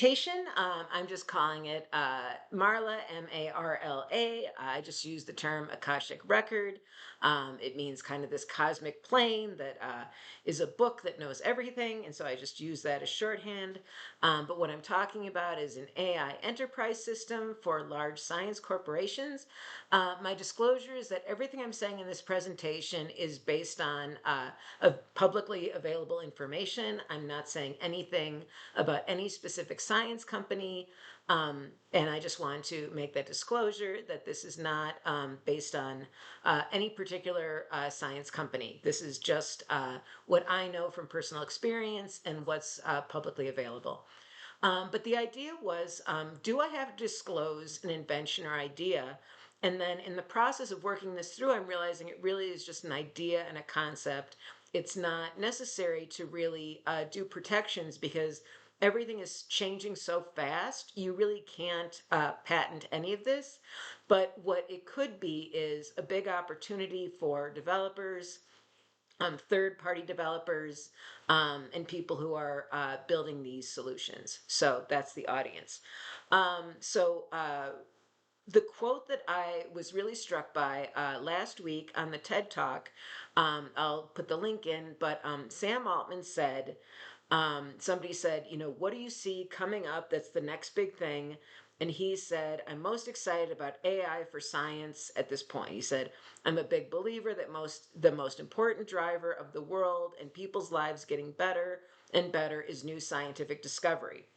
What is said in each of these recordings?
I'm just calling it MARLA, MARLA. I just use the term Akashic record. It means kind of this cosmic plane that is a book that knows everything, and so I just use that as shorthand. But what I'm talking about is an AI enterprise system for large science corporations. My disclosure is that everything I'm saying in this presentation is based on publicly available information. I'm not saying anything about any specific science company. And I just want to make that disclosure that this is not based on any particular science company. This is just what I know from personal experience and what's publicly available. But the idea was, do I have to disclose an invention or idea? And then in the process of working this through, I'm realizing it really is just an idea and a concept. It's not necessary to really do protections because everything is changing so fast. You really can't patent any of this. But what it could be is a big opportunity for developers, third-party developers, and people who are building these solutions. So that's the audience. The quote that I was really struck by last week on the TED Talk, I'll put the link in, but Sam Altman said, somebody said, what do you see coming up that's the next big thing? And he said, I'm most excited about AI for science at this point. He said, I'm a big believer that the most important driver of the world and people's lives getting better and better is new scientific discovery.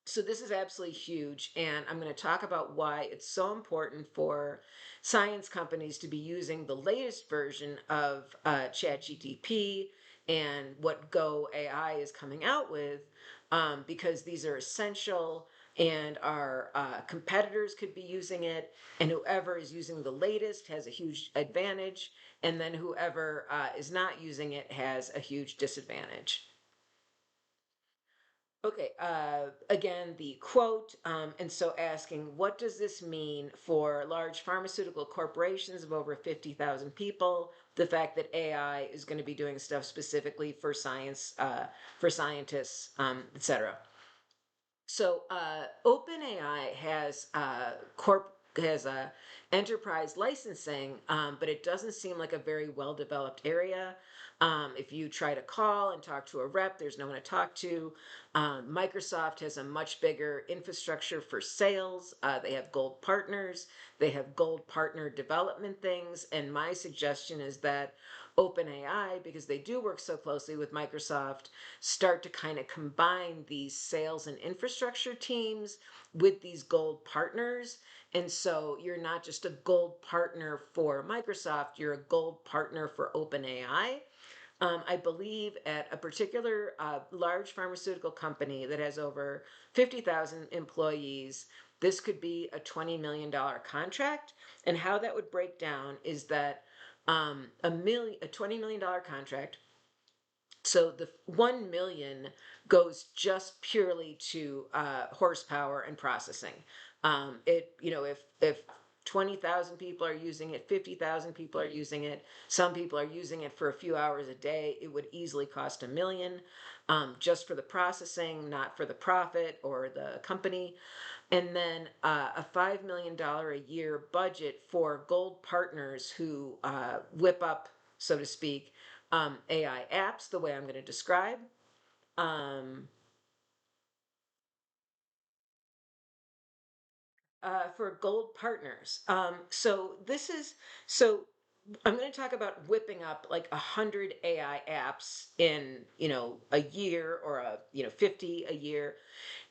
So this is absolutely huge, and I'm going to talk about why it's so important for science companies to be using the latest version of ChatGPT and what Go AI is coming out with, because these are essential, and our competitors could be using it, and whoever is using the latest has a huge advantage, and then whoever is not using it has a huge disadvantage. Okay, again, the quote, and so asking, what does this mean for large pharmaceutical corporations of over 50,000 people? The fact that AI is going to be doing stuff specifically for science, for scientists, etc. So OpenAI has a enterprise licensing, but it doesn't seem like a very well developed area. If you try to call and talk to a rep, there's no one to talk to. Microsoft has a much bigger infrastructure for sales. They have gold partners. They have gold partner development things. And my suggestion is that OpenAI, because they do work so closely with Microsoft, start to kind of combine these sales and infrastructure teams with these gold partners. And so you're not just a gold partner for Microsoft, you're a gold partner for OpenAI. I believe at a particular large pharmaceutical company that has over 50,000 employees, this could be a $20 million contract. And how that would break down is that a $20 million contract, so the 1 million goes just purely to horsepower and processing. If 20,000 people are using it, 50,000 people are using it, some people are using it for a few hours a day, it would easily cost 1 million, just for the processing, not for the profit or the company. And then a $5 million a year budget for gold partners who whip up, so to speak, AI apps the way I'm going to describe. Um, for gold partners. So I'm going to talk about whipping up like 100 AI apps in, a year, or 50 a year.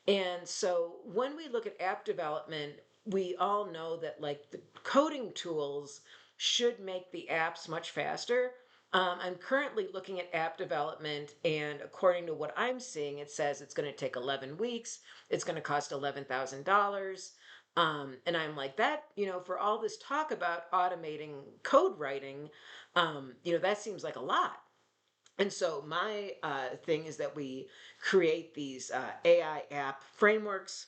And so when we look at app development, we all know that like the coding tools should make the apps much faster. I'm currently looking at app development, and according to what I'm seeing, it says it's going to take 11 weeks. It's going to cost $11,000. And I'm like, that, for all this talk about automating code writing, that seems like a lot. And so my thing is that we create these AI app frameworks,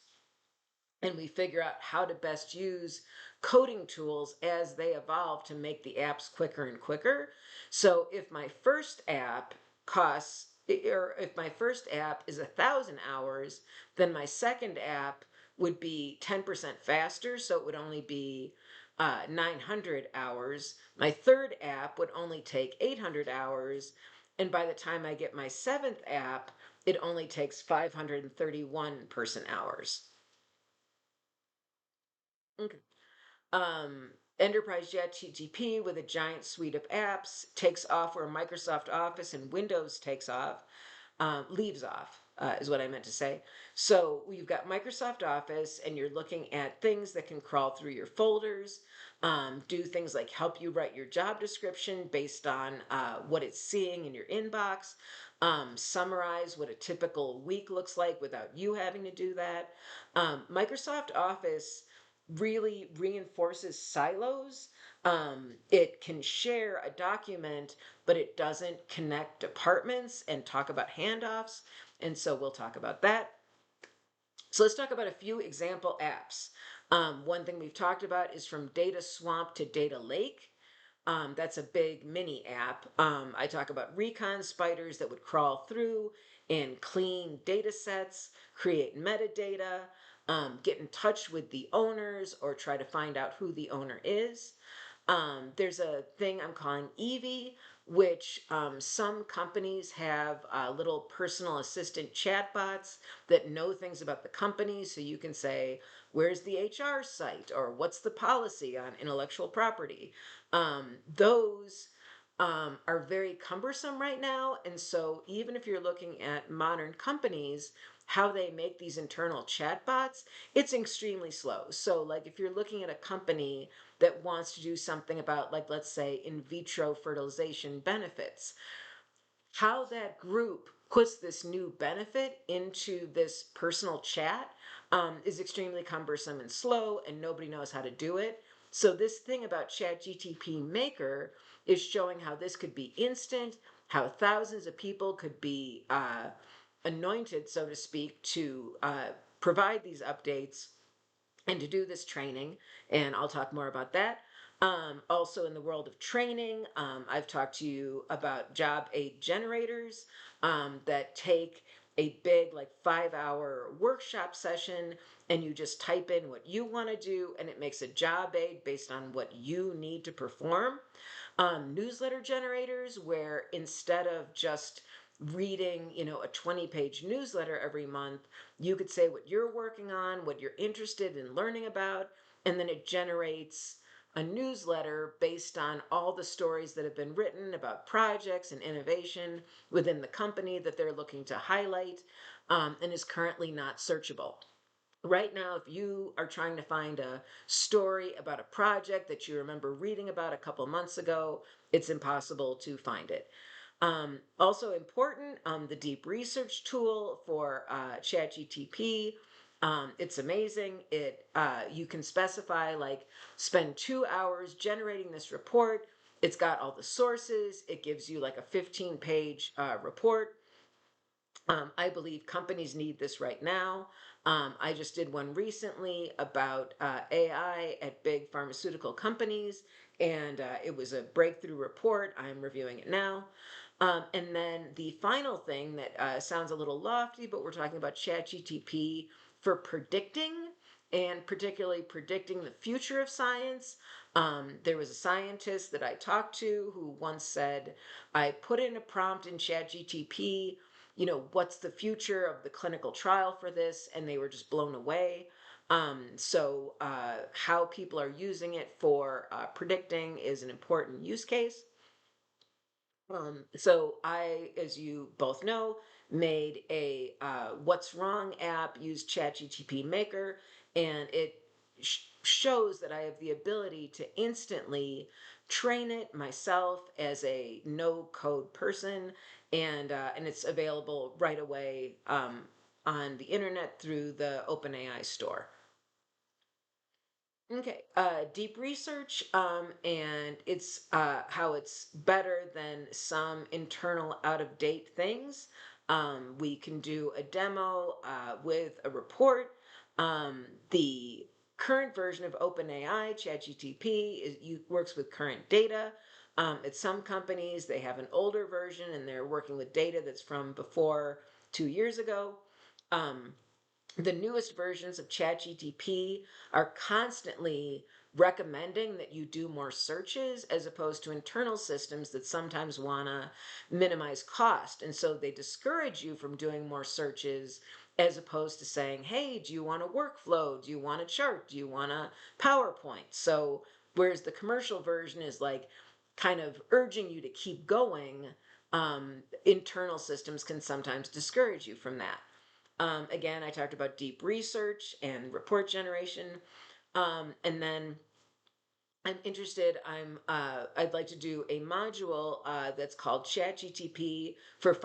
and we figure out how to best use coding tools as they evolve to make the apps quicker and quicker. So if my first app costs or if my first app is 1,000 hours, then my second app would be 10% faster, so it would only be 900 hours. My third app would only take 800 hours, and by the time I get my seventh app, it only takes 531 person hours. Okay. Enterprise Jet GTP with a giant suite of apps takes off where Microsoft Office and Windows takes off, leaves off, is what I meant to say. So you've got Microsoft Office, and you're looking at things that can crawl through your folders, do things like help you write your job description based on what it's seeing in your inbox, summarize what a typical week looks like without you having to do that. Microsoft Office really reinforces silos. It can share a document, but it doesn't connect departments and talk about handoffs. And so we'll talk about that. So let's talk about a few example apps. One thing we've talked about is from data swamp to data lake. That's a big mini app. I talk about recon spiders that would crawl through and clean data sets, create metadata, get in touch with the owners or try to find out who the owner is. There's a thing I'm calling Evie, which some companies have little personal assistant chatbots that know things about the company. So you can say, where's the HR site? Or what's the policy on intellectual property? Those are very cumbersome right now. And so even if you're looking at modern companies, how they make these internal chatbots, it's extremely slow. So like if you're looking at a company that wants to do something about, like, let's say in vitro fertilization benefits, how that group puts this new benefit into this personal chat is extremely cumbersome and slow, and nobody knows how to do it. So this thing about ChatGTP Maker is showing how this could be instant, how thousands of people could be anointed, so to speak, to provide these updates and to do this training. And I'll talk more about that. Also, in the world of training, I've talked to you about job aid generators that take a big, like 5 hour workshop session, and you just type in what you want to do, and it makes a job aid based on what you need to perform. Newsletter generators, where instead of just reading, a 20-page newsletter every month, you could say what you're working on, what you're interested in learning about, and then it generates a newsletter based on all the stories that have been written about projects and innovation within the company that they're looking to highlight, and is currently not searchable. Right now, if you are trying to find a story about a project that you remember reading about a couple months ago, it's impossible to find it. Also important, the deep research tool for ChatGTP. It's amazing. You can specify, like, spend 2 hours generating this report. It's got all the sources. It gives you like a 15-page report. I believe companies need this right now. I just did one recently about AI at big pharmaceutical companies, and it was a breakthrough report. I'm reviewing it now. And then the final thing that sounds a little lofty, but we're talking about ChatGTP for predicting, and particularly predicting the future of science. There was a scientist that I talked to who once said, I put in a prompt in ChatGTP, what's the future of the clinical trial for this? And they were just blown away. How people are using it for predicting is an important use case. So I, as you both know, made a What's Wrong app, used ChatGTP Maker, and it shows that I have the ability to instantly train it myself as a no-code person, and it's available right away on the internet through the OpenAI store. Okay, deep research, and it's how it's better than some internal out-of-date things. We can do a demo with a report. The current version of OpenAI, ChatGTP, works with current data. At some companies, they have an older version and they're working with data that's from before 2 years ago. Um, the newest versions of ChatGTP are constantly recommending that you do more searches as opposed to internal systems that sometimes want to minimize cost. And so they discourage you from doing more searches as opposed to saying, hey, do you want a workflow? Do you want a chart? Do you want a PowerPoint? So, whereas the commercial version is like kind of urging you to keep going, internal systems can sometimes discourage you from that. Again, I talked about deep research and report generation. And then I'd like to do a module that's called ChatGTP for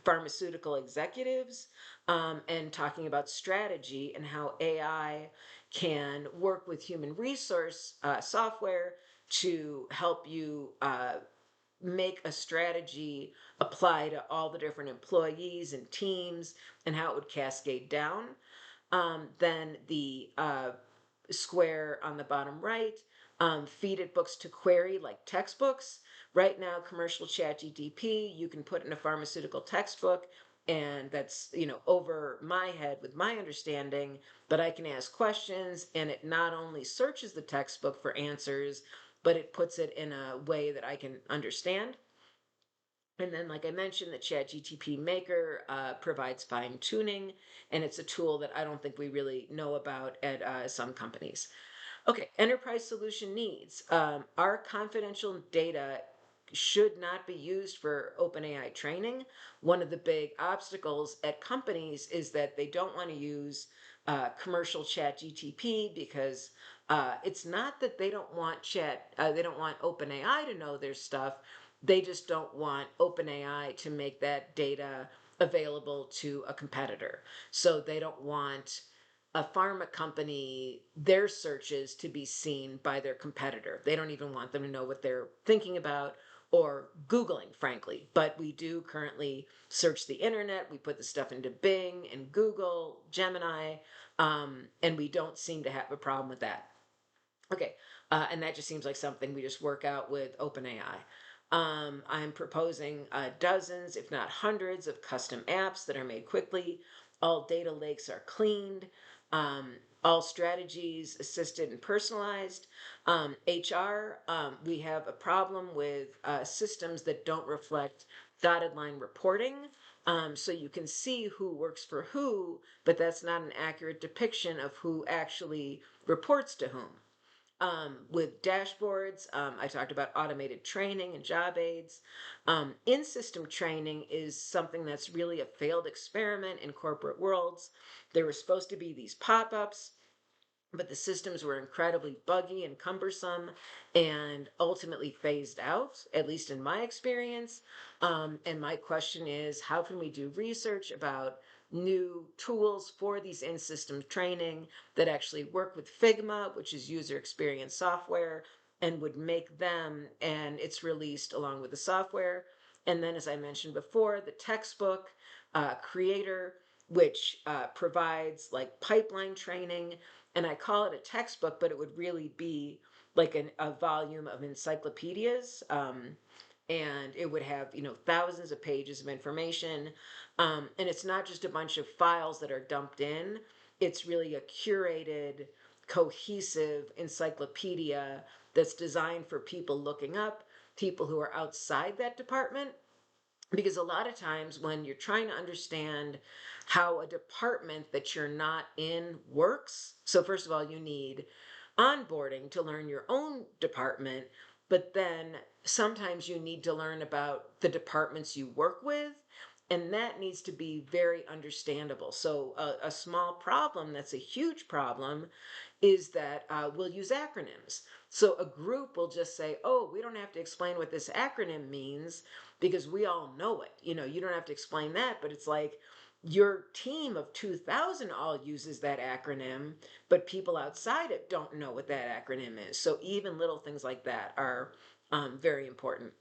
pharmaceutical executives, and talking about strategy and how AI can work with human resource software to help you make a strategy apply to all the different employees and teams and how it would cascade down. Then the square on the bottom right, feed it books to query like textbooks. Right now, commercial chat GTP, you can put in a pharmaceutical textbook, and that's, over my head with my understanding, but I can ask questions and it not only searches the textbook for answers, but it puts it in a way that I can understand. And then, like I mentioned, the ChatGTP Maker provides fine tuning, and it's a tool that I don't think we really know about at some companies. Okay, enterprise solution needs. Our confidential data should not be used for OpenAI training. One of the big obstacles at companies is that they don't want to use commercial chat GTP because it's not that they don't want OpenAI to know their stuff. They just don't want OpenAI to make that data available to a competitor. So they don't want a pharma company, their searches to be seen by their competitor. They don't even want them to know what they're thinking about or Googling, frankly. But we do currently search the internet. We put the stuff into Bing and Google, Gemini, and we don't seem to have a problem with that. Okay, and that just seems like something we just work out with OpenAI. I'm proposing dozens, if not hundreds, of custom apps that are made quickly. All data lakes are cleaned. Um, all strategies assisted and personalized. HR, we have a problem with systems that don't reflect dotted line reporting. So you can see who works for who, but that's not an accurate depiction of who actually reports to whom. With dashboards, I talked about automated training and job aids. In system training is something that's really a failed experiment in corporate worlds. There were supposed to be these pop ups, but the systems were incredibly buggy and cumbersome and ultimately phased out, at least in my experience. And my question is, how can we do research about new tools for these in-system training that actually work with Figma, which is user experience software, and would make them, and it's released along with the software. And then, as I mentioned before, the textbook creator, which provides like pipeline training, and I call it a textbook, but it would really be like a volume of encyclopedias. And it would have, thousands of pages of information. And it's not just a bunch of files that are dumped in, it's really a curated, cohesive encyclopedia that's designed for people looking up, people who are outside that department, because a lot of times when you're trying to understand how a department that you're not in works, so first of all, you need onboarding to learn your own department, but then sometimes you need to learn about the departments you work with, and that needs to be very understandable. So a small problem that's a huge problem is that we'll use acronyms. So a group will just say, oh, we don't have to explain what this acronym means because we all know it. You don't have to explain that, but it's like your team of 2,000 all uses that acronym, but people outside it don't know what that acronym is. So even little things like that are very important.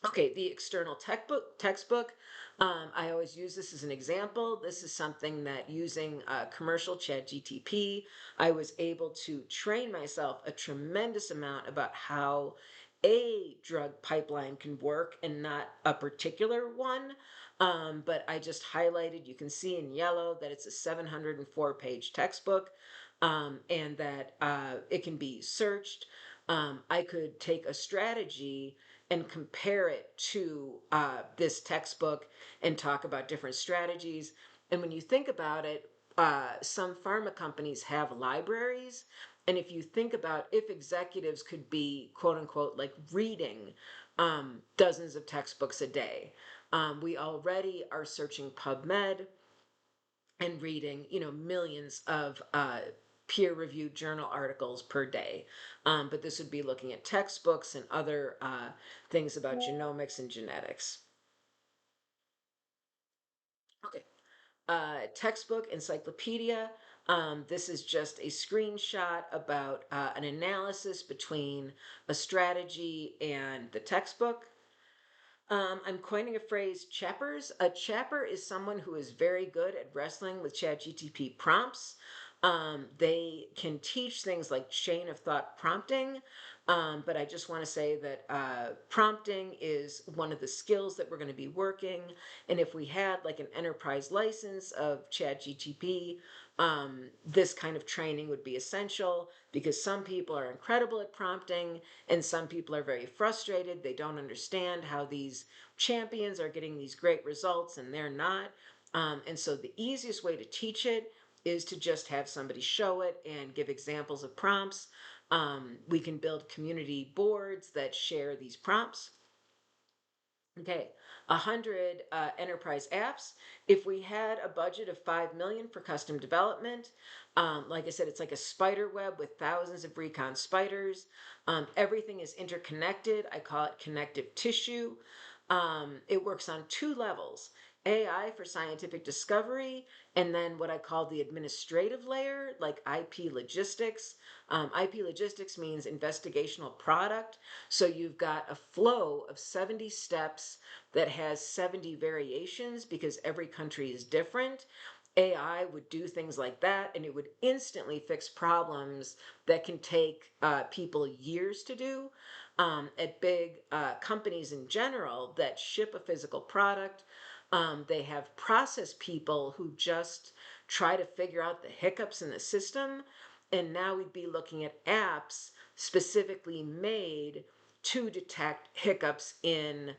Okay, the external textbook. I always use this as an example. This is something that using commercial chat GTP, I was able to train myself a tremendous amount about how a drug pipeline can work and not a particular one. But I just highlighted, you can see in yellow that it's a 704-page textbook, and that it can be searched. I could take a strategy and compare it to this textbook and talk about different strategies. And when you think about it, some pharma companies have libraries. And if you think about if executives could be, quote unquote, like reading dozens of textbooks a day, we already are searching PubMed and reading, millions of peer-reviewed journal articles per day. But this would be looking at textbooks and other things about genomics and genetics. Okay. Textbook encyclopedia. This is just a screenshot about an analysis between a strategy and the textbook. I'm coining a phrase, chappers. A chapper is someone who is very good at wrestling with ChatGTP prompts. They can teach things like chain of thought prompting, but I just want to say that prompting is one of the skills that we're going to be working. And if we had like an enterprise license of ChatGTP, this kind of training would be essential because some people are incredible at prompting and some people are very frustrated. They don't understand how these champions are getting these great results and they're not. And so the easiest way to teach it is to just have somebody show it and give examples of prompts. We can build community boards that share these prompts. Okay, 100 enterprise apps. If we had a budget of 5 million for custom development, like I said, it's like a spider web with thousands of recon spiders. Everything is interconnected. I call it connective tissue. It works on two levels. AI for scientific discovery, and then what I call the administrative layer, like IP logistics. IP logistics means investigational product. So you've got a flow of 70 steps that has 70 variations because every country is different. AI would do things like that and it would instantly fix problems that can take people years to do. At big companies in general that ship a physical product, they have process people who just try to figure out the hiccups in the system. And now we'd be looking at apps specifically made to detect hiccups in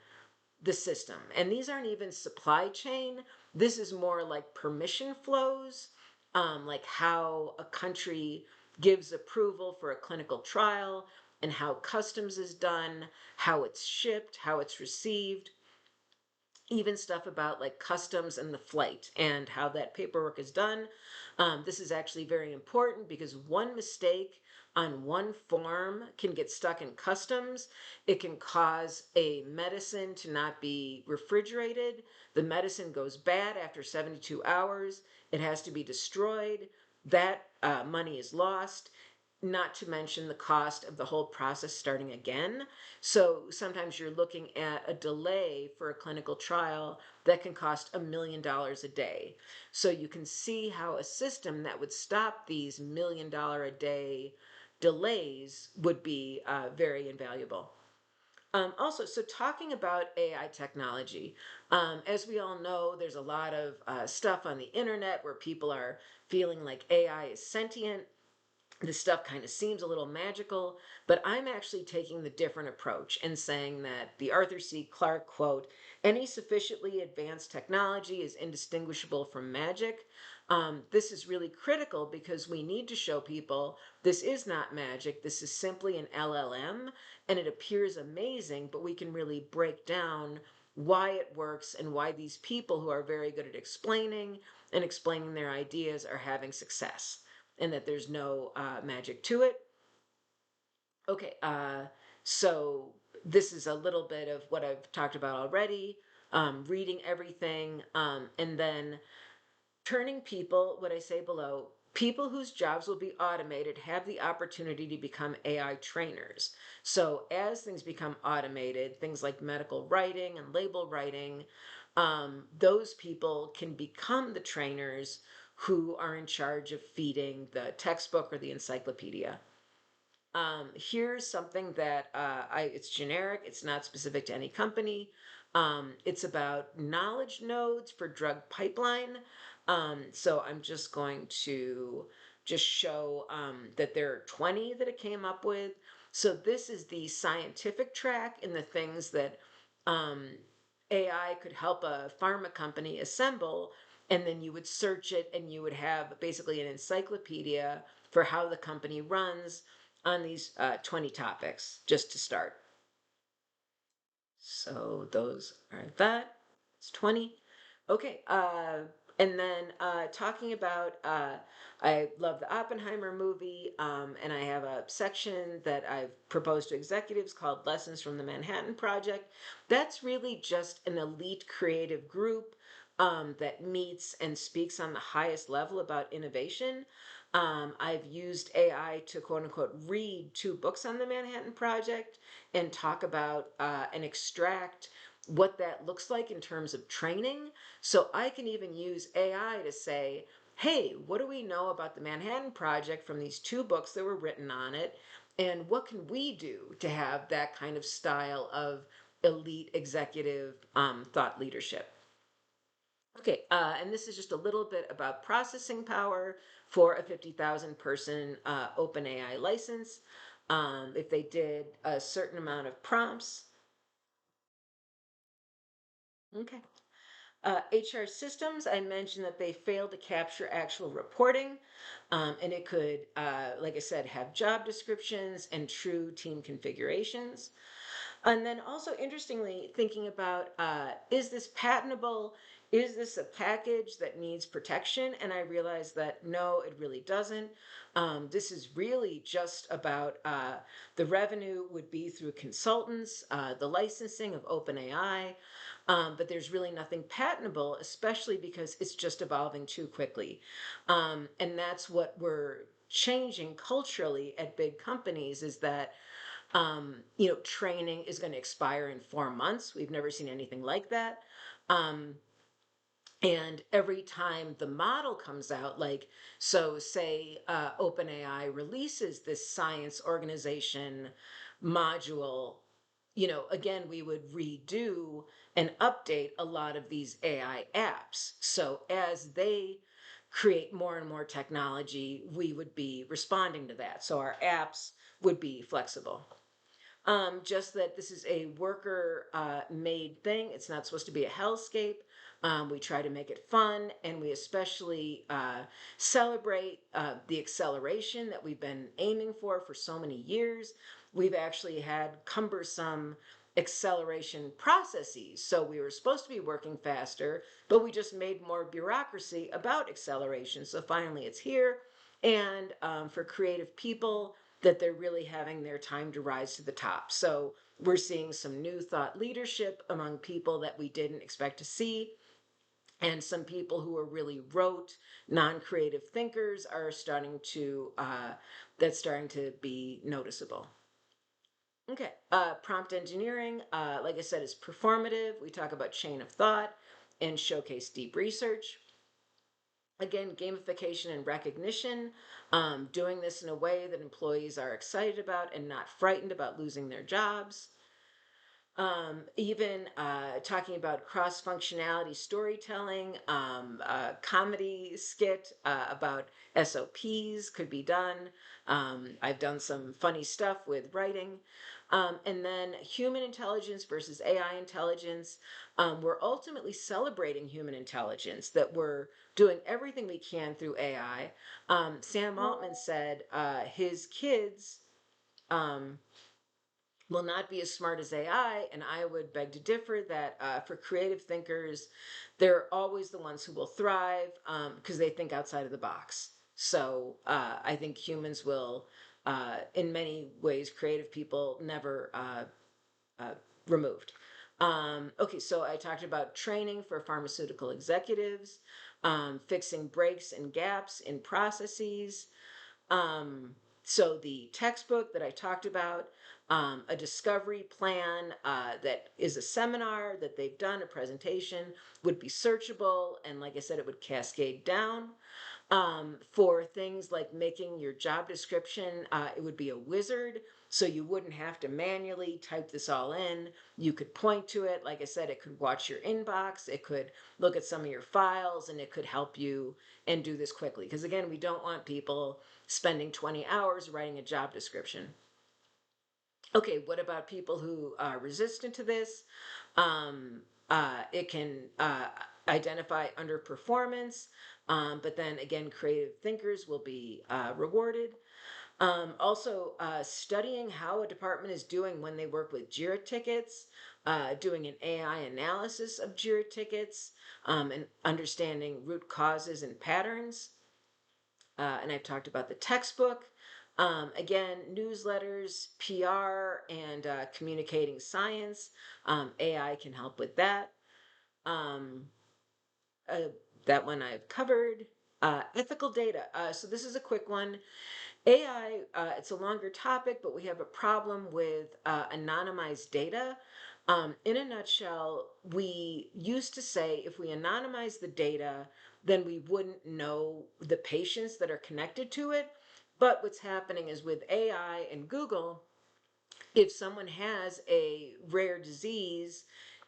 the system. And these aren't even supply chain. This is more like permission flows, like how a country gives approval for a clinical trial and how customs is done, how it's shipped, how it's received, even stuff about like customs and the flight and how that paperwork is done. This is actually very important because one mistake on one form can get stuck in customs. It can cause a medicine to not be refrigerated. The medicine goes bad after 72 hours. It has to be destroyed. That money is lost, not to mention the cost of the whole process starting again. So sometimes you're looking at a delay for a clinical trial that can cost $1 million a day. So you can see how a system that would stop these $1 million a day delays would be very invaluable. Also, so talking about AI technology, as we all know, there's a lot of stuff on the internet where people are feeling like AI is sentient. This stuff kind of seems a little magical, but I'm actually taking the different approach and saying that the Arthur C. Clarke quote, any sufficiently advanced technology is indistinguishable from magic. This is really critical because we need to show people this is not magic. This is simply an LLM and it appears amazing, but we can really break down why it works and why these people who are very good at explaining and explaining their ideas are having success and that there's no magic to it. Okay, so this is a little bit of what I've talked about already, reading everything, and then turning people, what I say below, people whose jobs will be automated have the opportunity to become AI trainers. So as things become automated, things like medical writing and label writing, those people can become the trainers who are in charge of feeding the textbook or the encyclopedia. Here's something that it's generic, it's not specific to any company. It's about knowledge nodes for drug pipeline. So I'm just going to just show that there are 20 that it came up with. So this is the scientific track and the things that um, AI could help a pharma company assemble. And then you would search it and you would have basically an encyclopedia for how the company runs on these 20 topics just to start. So those are that. It's 20. Okay. And then talking about, I love the Oppenheimer movie, and I have a section that I've proposed to executives called Lessons from the Manhattan Project. That's really just an elite creative group that meets and speaks on the highest level about innovation. I've used AI to quote unquote read 2 books on the Manhattan Project and talk about and extract what that looks like in terms of training. So I can even use AI to say, hey, what do we know about the Manhattan Project from these 2 books that were written on it? And what can we do to have that kind of style of elite executive thought leadership? Okay, and this is just a little bit about processing power for a 50,000 person OpenAI license. If they did a certain amount of prompts, okay. HR systems, I mentioned that they failed to capture actual reporting, and it could, like I said, have job descriptions and true team configurations. And then also interestingly, thinking about is this patentable? Is this a package that needs protection? And I realized that no, it really doesn't. This is really just about the revenue would be through consultants, the licensing of OpenAI, but there's really nothing patentable, especially because it's just evolving too quickly. And that's what we're changing culturally at big companies is that training is going to expire in 4 months. We've never seen anything like that. Um, and every time the model comes out, like, so say OpenAI releases this science organization module, again, we would redo and update a lot of these AI apps. So as they create more and more technology, we would be responding to that. So our apps would be flexible. Just that this is a worker made thing. It's not supposed to be a hellscape. We try to make it fun, and we especially celebrate the acceleration that we've been aiming for so many years. We've actually had cumbersome acceleration processes. So we were supposed to be working faster, but we just made more bureaucracy about acceleration. So finally it's here. And for creative people, that they're really having their time to rise to the top. So we're seeing some new thought leadership among people that we didn't expect to see. And some people who are really rote, non-creative thinkers are that's starting to be noticeable. Okay, prompt engineering, like I said, is performative. We talk about chain of thought and showcase deep research. Again, gamification and recognition, doing this in a way that employees are excited about and not frightened about losing their jobs. Even talking about cross functionality storytelling, comedy skit about SOPs could be done. I've done some funny stuff with writing. And then human intelligence versus AI intelligence. We're ultimately celebrating human intelligence, that we're doing everything we can through AI. Sam Altman said his kids. Um, will not be as smart as AI. And I would beg to differ that for creative thinkers, they're always the ones who will thrive because they think outside of the box. So I think humans will, in many ways, creative people never uh, removed. Okay, so I talked about training for pharmaceutical executives, fixing breaks and gaps in processes, so the textbook that I talked about, a discovery plan that is a seminar that they've done, a presentation, would be searchable. And like I said, it would cascade down. For things like making your job description, it would be a wizard. So you wouldn't have to manually type this all in. You could point to it. Like I said, it could watch your inbox, it could look at some of your files, and it could help you and do this quickly. Because again, we don't want people spending 20 hours writing a job description. Okay, what about people who are resistant to this? It can identify underperformance, but then again, creative thinkers will be rewarded. Also, studying how a department is doing when they work with JIRA tickets, doing an AI analysis of JIRA tickets, and understanding root causes and patterns. And I've talked about the textbook. Again, newsletters, PR, and communicating science. AI can help with that. Um, uh, that one I've covered. Ethical data. So this is a quick one. AI, it's a longer topic, but we have a problem with anonymized data. In a nutshell, we used to say if we anonymize the data, then we wouldn't know the patients that are connected to it. But what's happening is with AI and Google, if someone has a rare disease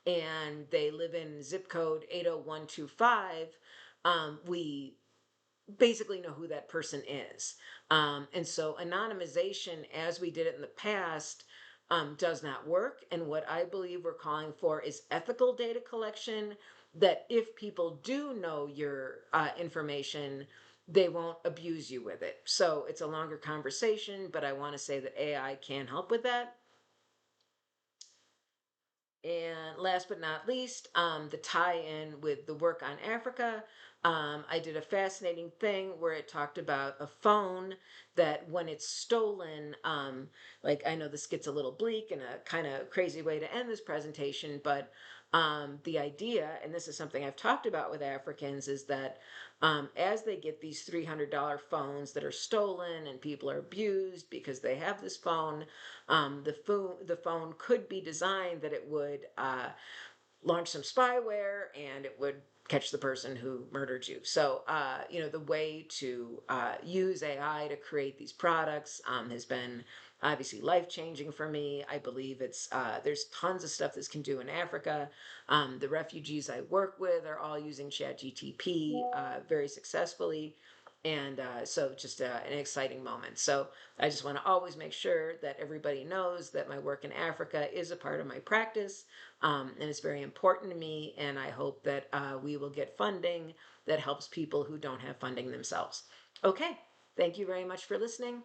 and they live in zip code 80125, we basically know who that person is. And so anonymization, as we did it in the past, does not work. And what I believe we're calling for is ethical data collection, that if people do know your information, they won't abuse you with it. So it's a longer conversation, but I want to say that AI can help with that. And last but not least, the tie-in with the work on Africa. I did a fascinating thing where it talked about a phone that when it's stolen, like I know this gets a little bleak and a kind of crazy way to end this presentation, but the idea, and this is something I've talked about with Africans, is that as they get these $300 phones that are stolen and people are abused because they have this phone, the phone could be designed that it would launch some spyware and it would catch the person who murdered you. So, the way to use AI to create these products has been obviously life changing for me. I believe there's tons of stuff this can do in Africa. The refugees I work with are all using ChatGTP very successfully. And so just an exciting moment. So I just want to always make sure that everybody knows that my work in Africa is a part of my practice, and it's very important to me. And I hope that we will get funding that helps people who don't have funding themselves. Okay, thank you very much for listening.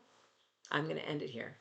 I'm going to end it here.